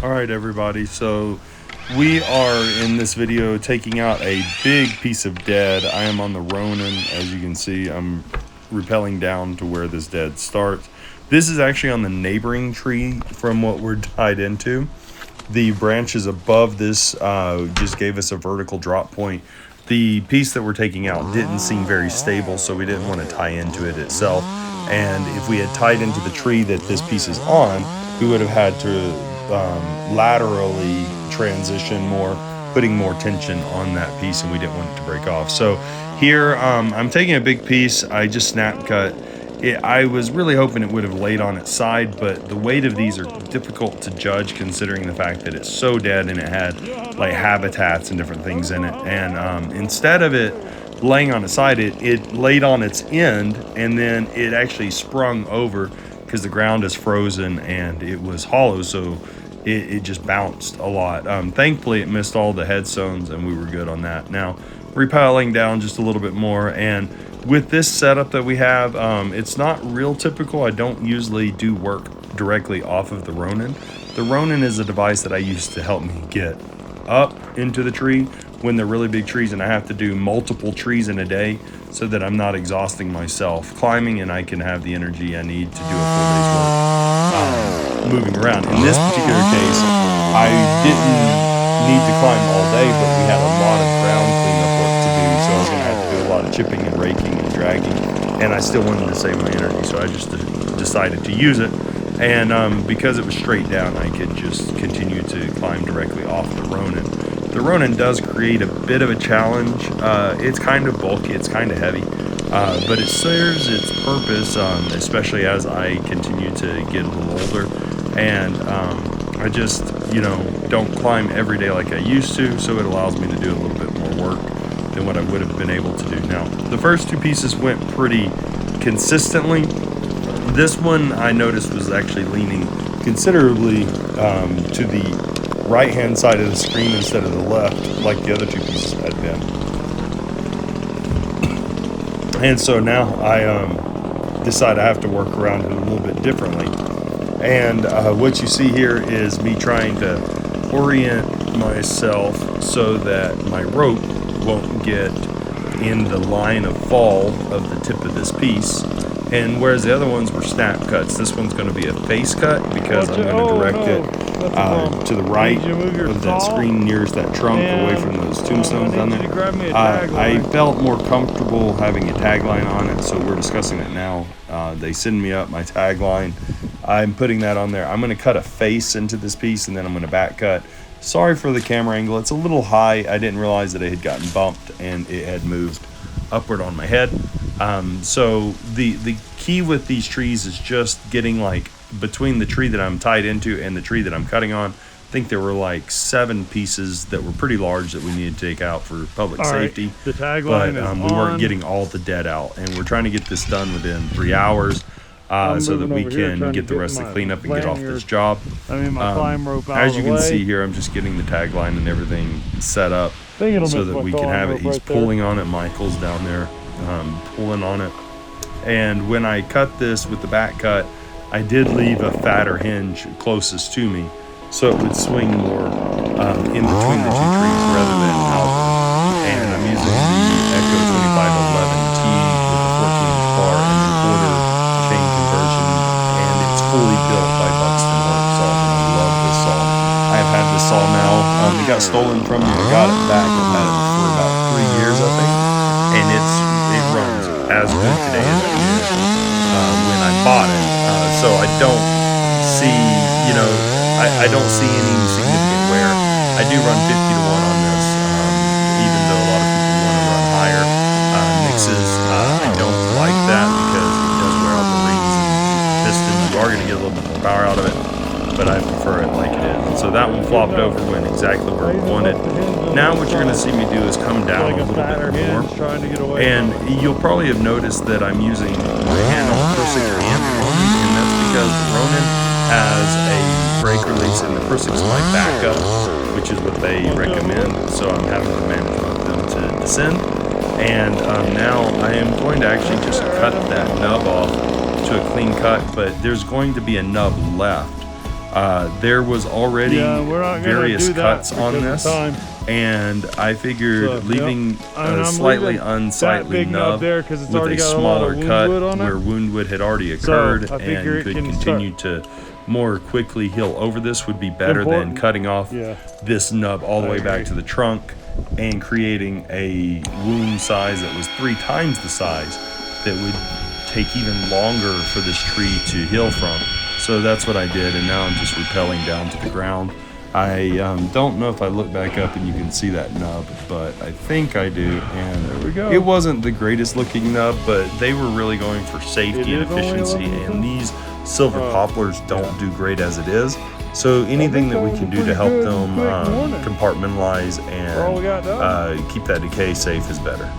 Alright everybody, so we are in this video taking out a big piece of dead. I am on the Ronin. As you can see, I'm rappelling down to where this dead starts. This is actually on the neighboring tree from what we're tied into. The branches above this just gave us a vertical drop point. The piece that we're taking out didn't seem very stable, so we didn't want to tie into it itself. And if we had tied into the tree that this piece is on, we would have had to laterally transition more, putting more tension on that piece, and we didn't want it to break off. So here I'm taking a big piece. I just snap cut it. I was really hoping it would have laid on its side, but the weight of these are difficult to judge considering the fact that it's so dead and it had like habitats and different things in it. And instead of it laying on its side, it laid on its end, and then it actually sprung over because the ground is frozen and it was hollow, so it just bounced a lot. Thankfully it missed all the headstones and we were good on that. Now repelling down just a little bit more, and with this setup that we have, it's not real typical. I don't usually do work directly off of the Ronin. The Ronin is a device that I use to help me get up into the tree when they're really big trees and I have to do multiple trees in a day, so that I'm not exhausting myself climbing and I can have the energy I need to do a full day's work moving around. In this particular case, I didn't need to climb all day, but we had a lot of ground cleanup work to do, so I was going to have to do a lot of chipping and raking and dragging, and I still wanted to save my energy, so I just decided to use it. And because it was straight down, I could just continue to climb directly off the Ronin. The Ronin does create a bit of a challenge. It's kind of bulky, it's kind of heavy, but it serves its purpose, especially as I continue to get a little older. And I just, don't climb every day like I used to, so it allows me to do a little bit more work than what I would have been able to do. Now, the first two pieces went pretty consistently. This one I noticed was actually leaning considerably to the right-hand side of the screen instead of the left, like the other two pieces had been. And so now I decide I have to work around it a little bit differently. And what you see here is me trying to orient myself so that my rope won't get in the line of fall of the tip of this piece. And whereas the other ones were snap cuts, this one's going to be a face cut because I'm going to direct it to the right of that screen nearest that trunk, away from those tombstones down there. I felt more comfortable having a tagline on it, so we're discussing it now. They send me up my tagline. I'm putting that on there. I'm going to cut a face into this piece, and then I'm going to back cut. Sorry for the camera angle. It's a little high. I didn't realize that it had gotten bumped and it had moved upward on my head. So the key with these trees is just getting like between the tree that I'm tied into and the tree that I'm cutting on. I think there were like 7 pieces that were pretty large that we needed to take out for public safety. The tagline but we weren't getting all the dead out, and we're trying to get this done within 3 hours so that we can get the rest of the cleanup and get off this job. My climb rope out as you can see here, I'm just getting the tagline and everything set up so that we can have it. He's pulling on it. Michael's down there pulling on it. And when I cut this with the back cut, I did leave a fatter hinge closest to me, so it would swing more in between the two trees rather than out. And I'm using the Echo 2511T with a 14-inch bar and the quarter chain conversion, and it's fully built by Buxton work saw, and I love this saw. I have had this saw now. It got stolen from me. I got it back. I've had it for about 3 years, I think, and it runs as good today as it did when I bought it. So I don't see, I don't see any significant wear. I do run 50 to 1 on this, even though a lot of people want to run higher mixes. I don't like that because it does wear out the rings and piston. You are going to get a little bit more power out of it, but I prefer it like it is. And so that one flopped over, went exactly where I wanted. Now what you're going to see me do is come down a little bit more, and you'll probably have noticed that I'm using my hand on the Pro 6 and the Ronin, and that's because the Ronin has a brake release and the Pro 6 is my backup, which is what they recommend, so I'm having to manage both of them to descend. And now I am going to actually just cut that nub off to a clean cut, but there's going to be a nub left There was already Yeah, we're not gonna various do that cuts on because of this, time. and I figured So, leaving yep. And a I'm slightly leaving that unsightly big nub nub there 'cause it's with already a got a lot of smaller wound cut wood on it. where wound wood had already So, occurred I figure and it could can continue to more quickly heal over this would be better than Important. cutting off Yeah. this nub all the I way back agree. to the trunk and creating a wound size that was 3 times the size that would take even longer for this tree to heal from. So that's what I did, and now I'm just rappelling down to the ground. I don't know if I look back up and you can see that nub, but I think I do. And There we go. it wasn't the greatest looking nub, but they were really going for safety and It is only efficiency, 11%. and these silver poplars don't do great as it is. So anything that we can do to help them Quick warning. compartmentalize All we got and done. keep that decay safe is better.